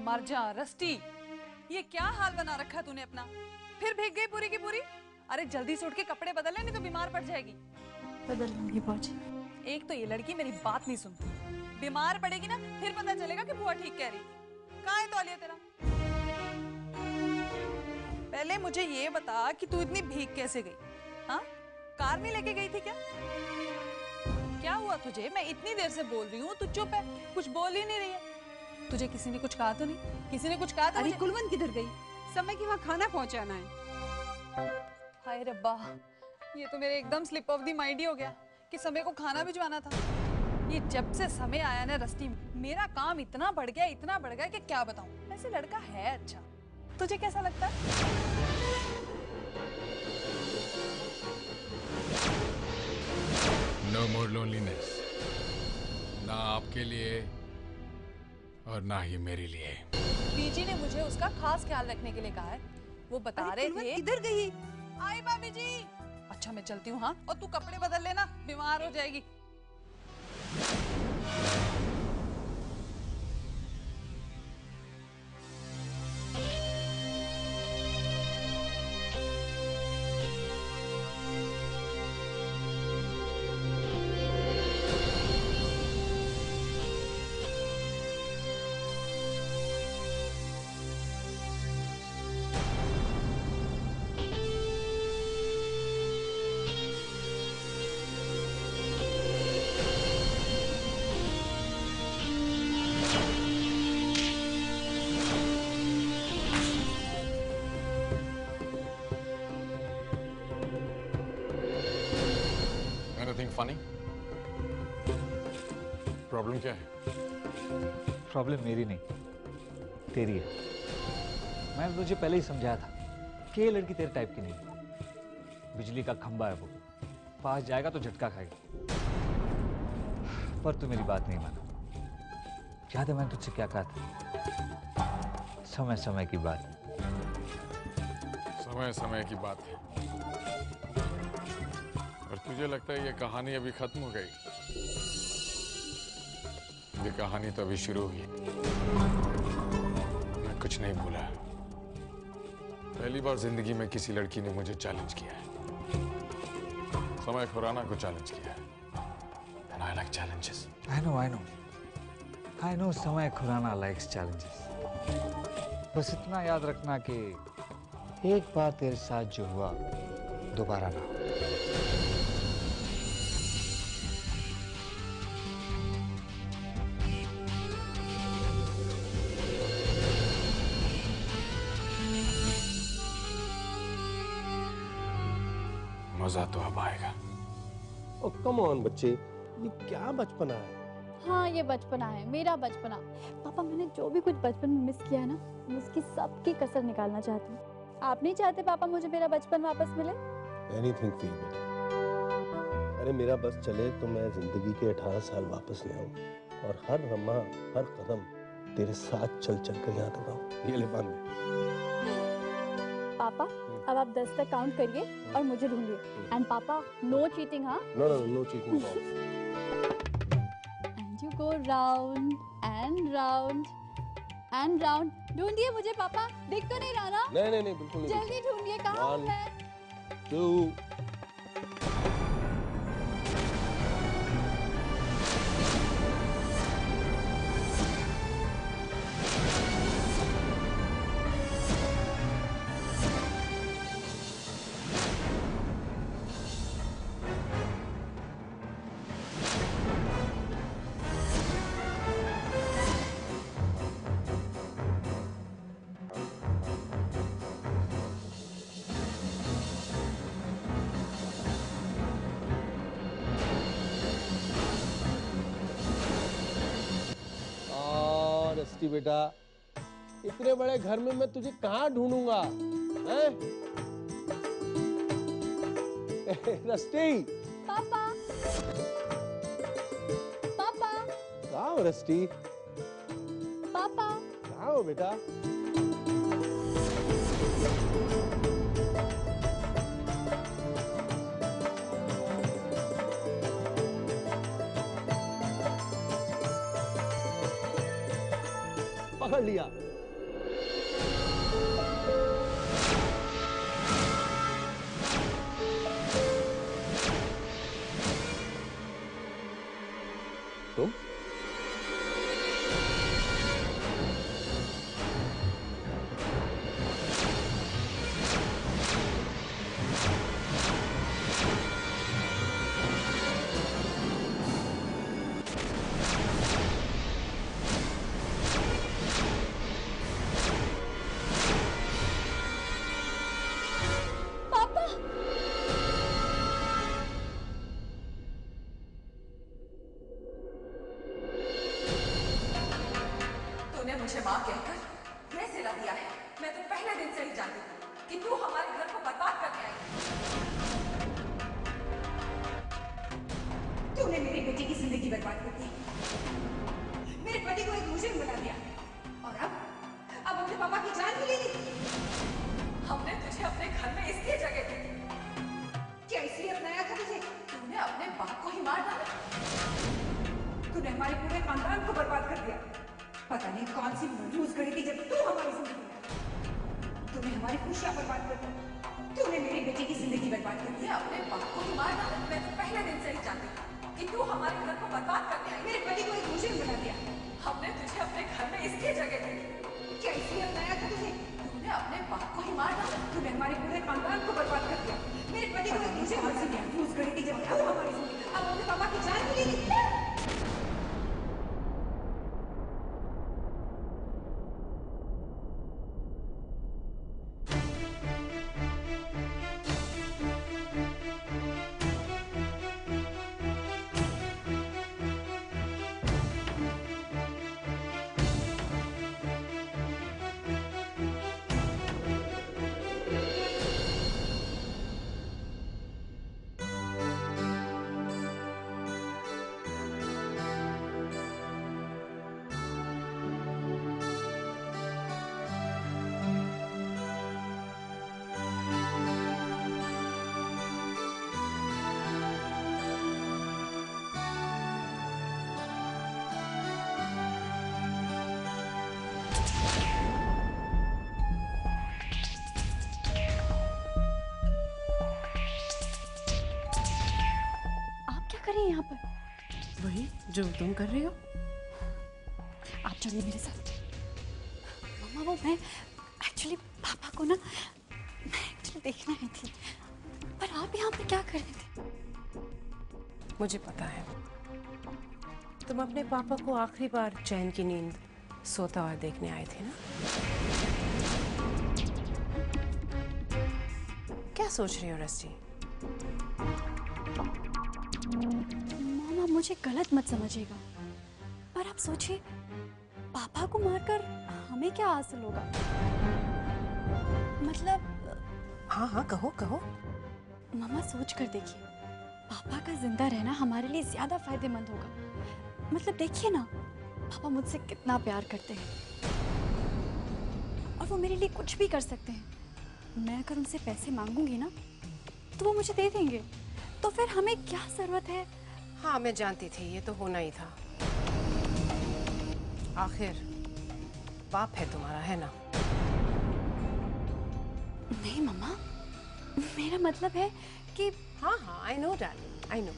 मर जा रस्टी, ये क्या हाल बना रखा है तूने अपना। फिर भीग गई पूरी की पूरी। अरे जल्दी से उठ के कपड़े बदल ले, नहीं तो बीमार पड़ जाएगी। बदल लूंगी भाजी। एक तो ये लड़की मेरी बात नहीं सुनती, बीमार पड़ेगी ना फिर पता चलेगा कि बुआ ठीक कह रही थी। कहाँ है तौलिया तेरा? पहले मुझे ये बता कि तू इतनी भीग कैसे गई? हाँ, कार में लेके गई थी क्या? क्या हुआ तुझे? मैं इतनी देर से बोल रही हूँ, तू चुप है, कुछ बोल ही नहीं रही है। तुझे किसी ने कुछ कहा तो नहीं? किसी ने कुछ कहा तो? अरे कुलवंत किधर गई? समय की वहाँ खाना पहुँचाना है। हाय रब्बा, ये तो मेरे एकदम स्लिप ऑफ द माइंड ही हो गया कि समय को खाना भिजवाना था। ये जब से समय आया ना रस्ती, मेरा काम इतना बढ़ गया कि क्या बताऊं। वैसे लड़का है अच्छा, तुझे कैसा लगता है? No more loneliness, ना आपके लिए और ना ही मेरे लिए। बीजी ने मुझे उसका खास ख्याल रखने के लिए कहा है। वो बता रहे थे। किधर गई? आई भाभी जी। अच्छा मैं चलती हूँ। हाँ, और तू कपड़े बदल लेना, बीमार हो जाएगी। Anything funny? प्रॉब्लम क्या है? प्रॉब्लम मेरी नहीं, तेरी है। मैंने तुझे पहले ही समझाया था कि ये लड़की तेरे टाइप की नहीं है। बिजली का खंभा है वो, पास जाएगा तो झटका खाएगी। पर तू मेरी बात नहीं माना। याद है मैंने तुझसे क्या कहा था? समय समय की बात। समय समय की बात है। और तुझे लगता है ये कहानी अभी खत्म हो गई? ये कहानी तो अभी शुरू हुई। मैं कुछ नहीं भूला। पहली बार जिंदगी में किसी लड़की ने मुझे चैलेंज किया है। समय खुराना को चैलेंज किया है। And I like challenges. I know समय खुराना likes challenges. बस इतना याद रखना कि एक बार तेरे साथ जो हुआ दोबारा ना हो। मजा तो अब आएगा। ओ कम ऑन बच्चे, ये क्या बचपना है? हाँ ये बचपना है, मेरा बचपना। पापा मैंने जो भी कुछ बचपन में मिस किया है ना, मैं उसकी सबकी कसर निकालना चाहती हूँ। आप नहीं चाहते पापा मुझे मेरा बचपन वापस मिले? Anything for you, बेटा। अरे मेरा बस चले तो मैं जिंदगी के 18 साल वापस ले आऊं और हर लम्हा हर कदम तेरे साथ चल चल कर यहाँ तक आऊं। ये ले बांध दे। पापा अब आप 10 तक काउंट करिए और मुझे ढूंढिए। एंड पापा नो चीटिंग। हाँ no cheating. And you go round and round and round. ढूंढिए मुझे पापा, दिख तो नहीं रहा ना? नहीं बिल्कुल नहीं। जल्दी ढूंढिए, कहाँ हूँ मैं? 2 रस्टी बेटा, इतने बड़े घर में मैं तुझे कहाँ ढूंढूंगा? हैं? रस्टी। पापा पापा कहाँ हो रस्टी? पापा कहाँ हो बेटा? पकड़ लिया। तुम? पापा तूने मुझे माँ कहकर मैं सिला दिया है। मैं तो पहले दिन से ही जानती थी कि तू हमारे घर को बर्बाद करके आई। तूने मेरी बेटी की जिंदगी बर्बाद कर दी, मेरे पति को एक मुजरिम बना दिया, और अब अपने पापा की जान भी ले ली। हमने तुझे अपने घर में इसलिए जगह दी थी, क्या इसलिए अपनाया था तुझे? तूने अपने बाप को ही मार डाला। तूने हमारे पूरे खानदान को बर्बाद कर दिया। पता नहीं कौन सी मनहूस घड़ी थी जब तू हमारी जिंदगी में। तूने हमारी खुशियां बर्बाद कर दी, तूने मेरी बेटी की जिंदगी बर्बाद कर दी। अपने बाप को ही मार डाला। मैं तो पहले दिन से ही जानती थी कि तू हमारे घर को बर्बाद करके आई। मेरे पति को एक मुजरिम बना दिया। हमने तुझे अपने घर में इसलिए जगह दी थी, क्या इसलिए अपनाया था तुझे? तूने अपने बाप को ही मार डाला। तूने हमारे पूरे खानदान को बर्बाद कर दिया। मेरे पति को एक मुजरिम बना दिया। मनहूस घड़ी थी जब तू हमारी जिंदगी में। अब अपने पापा की जान भी ले ली। कर रही हैं यहाँ पर? वही जो तुम कर रही हो। आप चलिए मेरे साथ। मम्मा वो मैं एक्चुअली पापा को ना मैं एक्चुअली देखने आई थी, पर आप यहाँ पे क्या कर रहे थे? मुझे पता है, तुम अपने पापा को आखिरी बार चैन की नींद सोता हुआ देखने आए थे ना। क्या सोच रही हो रस्सी? मामा मुझे गलत मत समझिएगा, पर आप सोचिए पापा को मारकर हमें क्या हासिल होगा? मतलब हाँ हाँ कहो कहो। मामा सोच कर देखिए, पापा का जिंदा रहना हमारे लिए ज्यादा फायदेमंद होगा। मतलब देखिए ना, पापा मुझसे कितना प्यार करते हैं और वो मेरे लिए कुछ भी कर सकते हैं। मैं अगर उनसे पैसे मांगूंगी ना तो वो मुझे दे देंगे, तो फिर हमें क्या जरूरत है? हाँ मैं जानती थी ये तो होना ही था। आखिर बाप है तुम्हारा, है ना? नहीं मम्मा, मेरा मतलब है कि हाँ हाँ I know darling, I know.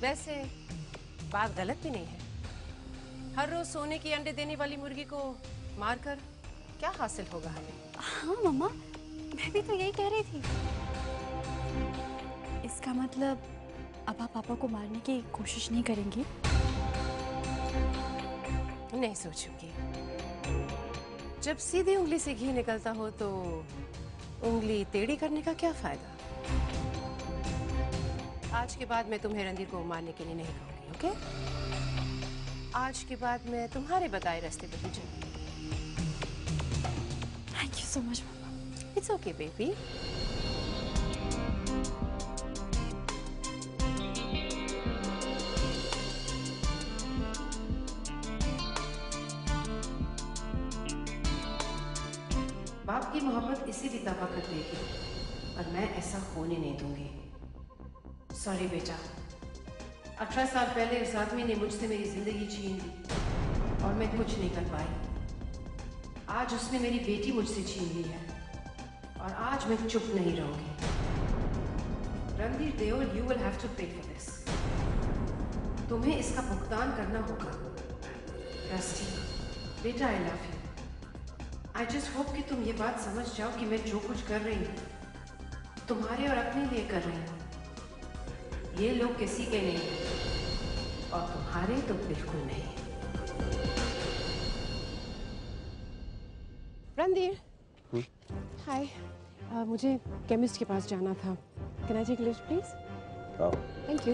वैसे बात गलत भी नहीं है। हर रोज सोने की अंडे देने वाली मुर्गी को मारकर क्या हासिल होगा हमें? हाँ मम्मा, मैं भी तो यही कह रही थी। इसका मतलब अब आप पापा को मारने की कोशिश नहीं करेंगी? नहीं सोचूंगी। जब सीधी उंगली से घी निकलता हो तो उंगली टेढ़ी करने का क्या फायदा? आज के बाद मैं तुम्हें रणधीर को मारने के लिए नहीं कहूंगी, ओके? आज के बाद मैं तुम्हारे बताए रास्ते पर ही चलूंगी। Thank you so much mumma. It's okay baby. बाप की मोहब्बत इसी भी तबाह कर देगी, और मैं ऐसा होने नहीं दूंगी। सॉरी बेटा, 18 साल पहले उस आदमी ने मुझसे मेरी जिंदगी छीन ली और मैं कुछ नहीं कर पाई। आज उसने मेरी बेटी मुझसे छीन ली है और आज मैं चुप नहीं रहूंगी। Randhir Deol, you will have to pay for this. तुम्हें इसका भुगतान करना होगा। रस्टी, बेटा I love you. I just hope कि तुम ये बात समझ जाओ कि मैं जो कुछ कर रही हूँ तुम्हारे और अपने लिए कर रही हूँ। ये लोग किसी के नहीं हैं और तुम्हारे तो बिल्कुल नहीं। रणधीर, हाय। मुझे केमिस्ट के पास जाना था। Can I take lift please? हाँ। Thank you.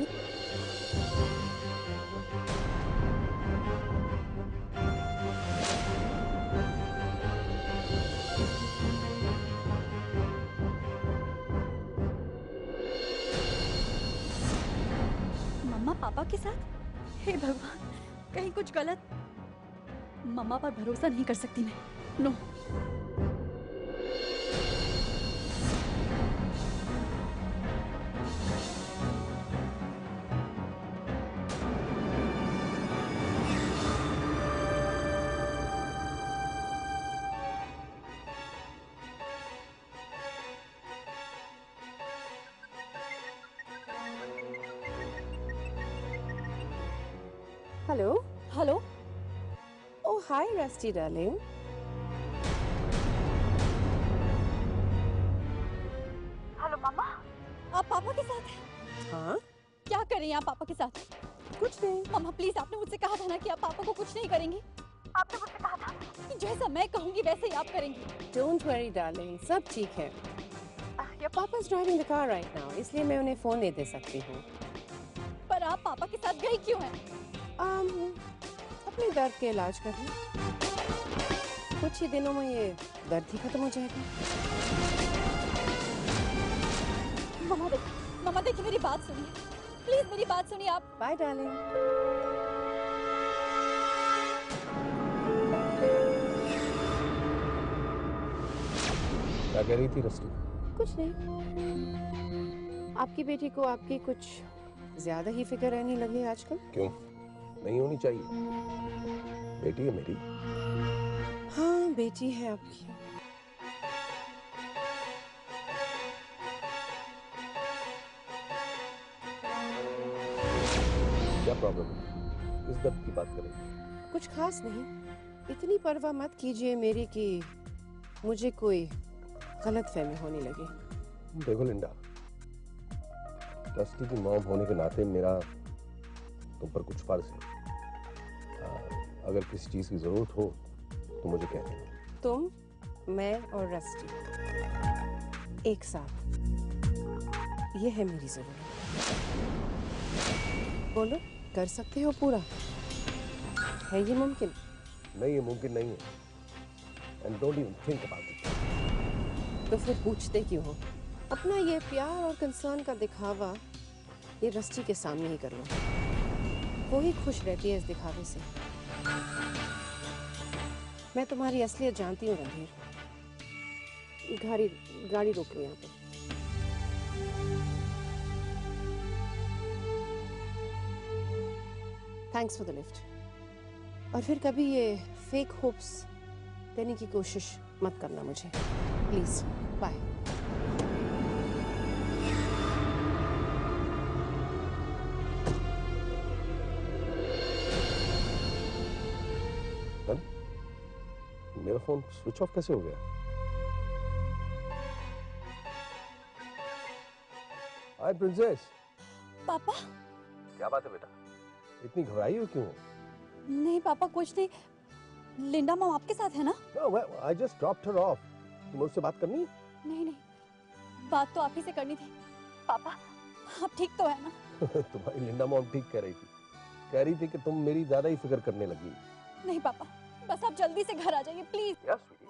मम्मा पापा के साथ? हे भगवान, कहीं कुछ गलत। मम्मा पर भरोसा नहीं कर सकती मैं। नो। हेलो। हेलो। ओह हाय रस्टी डार्लिंग। हेलो मम्मा, आप पापा के साथ हैं? हाँ, क्या कर रही हैं आप पापा के साथ? कुछ नहीं। मम्मा प्लीज, आपने मुझसे कहा था ना कि आप पापा को कुछ नहीं करेंगी। आपने मुझसे कहा था कि जैसा मैं कहूंगी वैसे ही आप करेंगी। डोंट वरी डार्लिंग, सब ठीक है। योर पापा is driving the car right now, इसलिए मैं उन्हें फोन नहीं दे सकती हूँ। पर आप पापा के साथ गई क्यों हैं? अपने दर्द के इलाज करने। कुछ ही दिनों में ये दर्द ही खत्म हो जाएगा। मम्मा देखिए मेरी बात सुनिए, प्लीज मेरी बात सुनिए आप। Bye darling. क्या कह रही थी रस्टी? कुछ नहीं। आपकी बेटी को आपकी कुछ ज्यादा ही फिक्र रहने लगी आजकल। क्यों? नहीं होनी चाहिए, बेटी है मेरी। हाँ बेटी है आपकी। क्या प्रॉब्लम है? किस दर्द की बात करें? कुछ खास नहीं। इतनी परवाह मत कीजिए मेरी कि मुझे कोई गलतफहमी होने लगी। देखो लिंडा, रस्टी की मॉम होने के नाते मेरा तुम पर कुछ फर्ज है। अगर किसी चीज की जरूरत हो तो मुझे कह देना। तुम, मैं और रस्टी एक साथ, ये है मेरी जरूरत। बोलो, कर सकते हो पूरा? है ये मुमकिन? नहीं, ये मुमकिन नहीं है। And don't even think about it. तो फिर पूछते क्यों हो? अपना ये प्यार और कंसर्न का दिखावा ये रस्टी के सामने ही कर लो। वो ही खुश रहती है इस दिखावे से। मैं तुम्हारी असलियत जानती हूँ रणधीर। गाड़ी रोक लो यहाँ पे। Thanks for the lift. और फिर कभी ये फेक होप्स देने की कोशिश मत करना मुझे, प्लीज। बाय। मेरा फोन स्विच ऑफ कैसे हो गया? हाय प्रिंसेस। पापा? क्या बात है बेटा, इतनी घबराई हो क्यों? नहीं पापा, कुछ नहीं। लिंडा मॉम आपके साथ है ना? No, I just dropped her off. तुम्हें उससे बात करनी है? नहीं, बात तो आप ही से करनी थी। पापा आप ठीक तो है ना? तुम्हारी लिंडा मॉम ठीक कह रही थी। कह रही थी कि तुम मेरी ज्यादा ही फिक्र करने लगी। नहीं पापा, बस आप जल्दी से घर आ जाइए प्लीज। यस स्वीटी,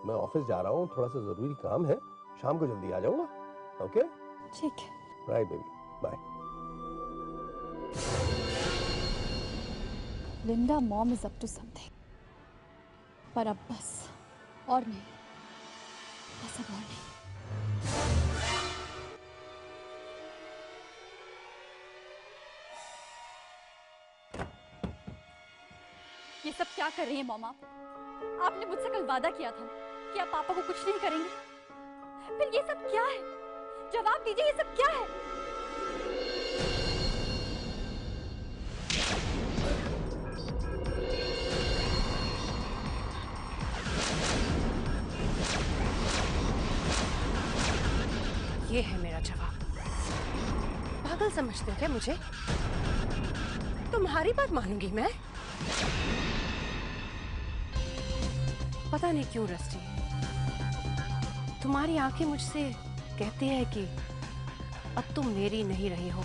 मैं ऑफिस जा रहा हूँ, थोड़ा सा जरूरी काम है, शाम को जल्दी आ जाऊंगा। ओके? ठीक है। Right baby, bye. Linda mom is up to something, पर अब बस और नहीं, बस अब और नहीं। ये सब क्या कर रही है मॉम आप? आपने मुझसे कल वादा किया था कि आप पापा को कुछ नहीं करेंगे, फिर ये सब क्या है? जवाब दीजिए, ये सब क्या है? पागल समझते हो क्या मुझे? तुम्हारी बात मानूंगी मैं? पता नहीं क्यों रस्टी, तुम्हारी आंखें मुझसे कहती है कि अब तुम मेरी नहीं रही हो।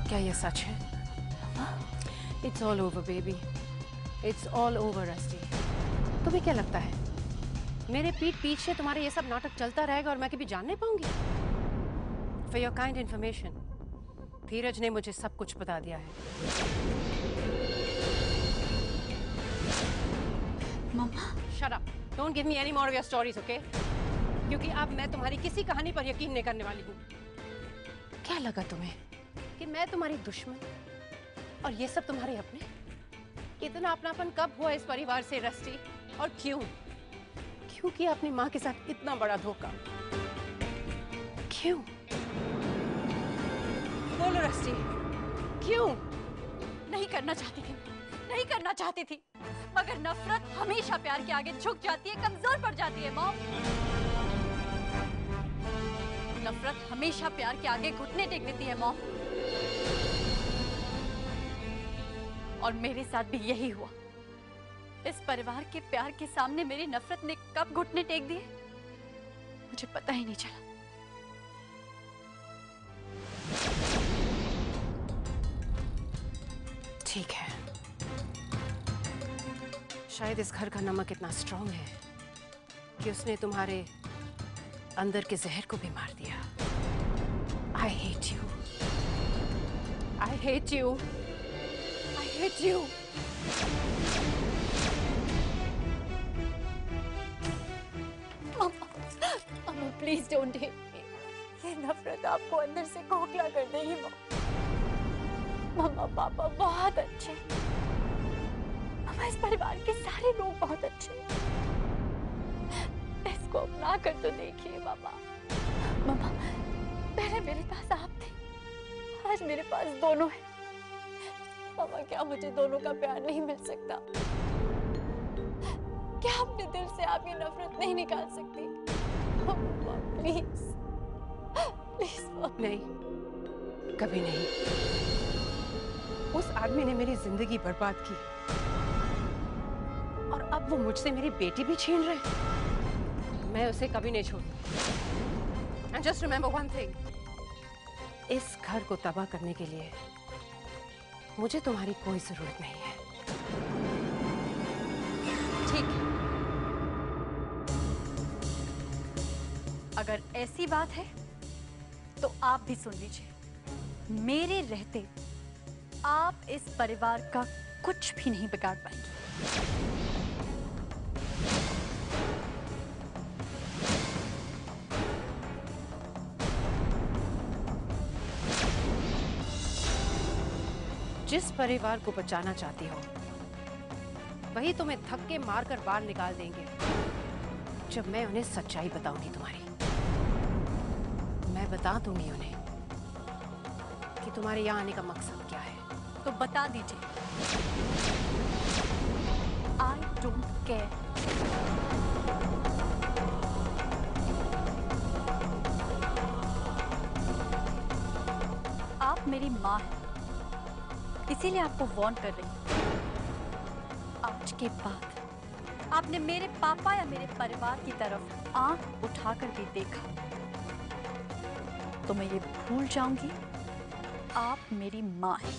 क्या यह सच है? It's all over, baby. It's all over, rusty. तुम्हें क्या लगता है मेरे पीठ पीछे तुम्हारे ये सब नाटक चलता रहेगा और मैं कभी जान नहीं पाऊंगी? For your kind information, धीरज ने मुझे सब कुछ बता दिया है। मम्मा, Shut up. Don't give me any more of your stories, okay? क्योंकि अब मैं तुम्हारी किसी कहानी पर यकीन नहीं करने वाली हूँ। क्या लगा तुम्हें कि मैं तुम्हारी दुश्मन और ये सब तुम्हारे अपने? इतना अपनापन कब हुआ इस परिवार से रस्टी? और क्यों? क्यों किया अपनी माँ के साथ इतना बड़ा धोखा? क्यों? बोलो रस्टी, क्यों? नहीं करना चाहती थी, नहीं करना चाहती थी, मगर नफरत हमेशा प्यार के आगे झुक जाती है, कमजोर पड़ जाती है मॉम। नफरत हमेशा प्यार के आगे घुटने टेक देती है मॉम। और मेरे साथ भी यही हुआ। इस परिवार के प्यार के सामने मेरी नफरत ने कब घुटने टेक दिए मुझे पता ही नहीं चला। ठीक है, शायद इस घर का नमक इतना स्ट्रांग है कि उसने तुम्हारे अंदर के जहर को भी मार दिया। I hate you. I hate you. I hate you. मम्मा प्लीज डोंट हेट मी। ये नफरत आपको अंदर से खोखला कर देगी मम्मा। पापा बहुत अच्छे, मम्मा इस परिवार के सारे लोग बहुत अच्छे। इसको अपना कर तो देखिए मम्मा। मम्मा पहले मेरे पास आप थे, आज मेरे पास दोनों है। मम्मा क्या मुझे दोनों का प्यार नहीं मिल सकता? क्या अपने दिल से आप ये नफरत नहीं निकाल सकती? मम्मा प्लीज प्लीज। नहीं, कभी नहीं। उस आदमी ने मेरी जिंदगी बर्बाद की और अब वो मुझसे मेरी बेटी भी छीन रहे। मैं उसे कभी नहीं छोड़ूंगी। And just remember one thing, इस घर को तबाह करने के लिए मुझे तुम्हारी कोई जरूरत नहीं है। ठीक है, अगर ऐसी बात है तो आप भी सुन लीजिए। मेरे रहते आप इस परिवार का कुछ भी नहीं बिगाड़ पाएंगे। जिस परिवार को बचाना चाहती हो वही तुम्हें धक्के मारकर बाहर निकाल देंगे जब मैं उन्हें सच्चाई बताऊंगी तुम्हारी। मैं बता दूंगी उन्हें कि तुम्हारे यहाँ आने का मकसद क्या है। तो बता दीजिए। I don't care. आप मेरी माँ हैं, इसीलिए आपको वार्न कर रही हूँ। आज के बाद आपने मेरे पापा या मेरे परिवार की तरफ आंख उठाकर भी देखा तो मैं ये भूल जाऊंगी आप मेरी माँ हैं।